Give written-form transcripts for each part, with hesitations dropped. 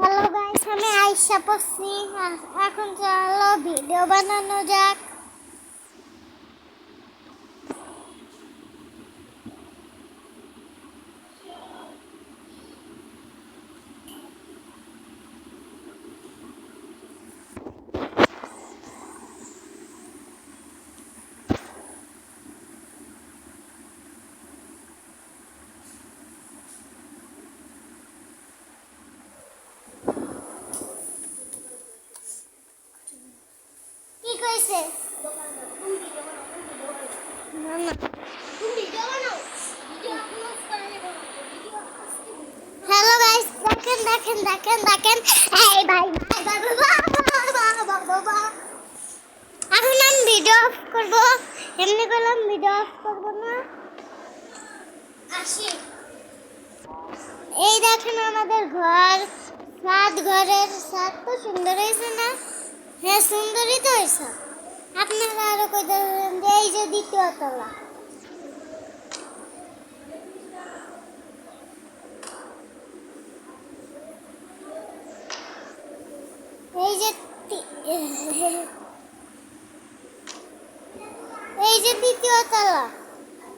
Hello guys, আমি আয়েশা পড়ছি। এখন চলো ভিডিও বানানো যাক। কি কইছে? না না, হ্যালো গাইস, দেখেন দেখেন দেখেন দেখেন। এই ভাই ভাই বাবা, এখন আমি ভিডিও অফ করব। এমনি করলাম, ভিডিও অফ করব না। আসি, এই দেখেন আমাদের ঘর। ঘরের ছাদ তো সুন্দর হয়েছে না? হ্যাঁ, সুন্দরই তো হয়েছে। আপনারা আরো কই দেবেন যে এই যে দ্বিতীয় তলা। এই যে এই যে দ্বিতীয় তলা।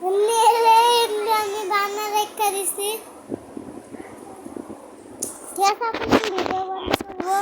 এমনি এমনি আমি বানা রেখে দিছি। ঠিক আছে, আপনি ভিডিও বন্ধ করবো।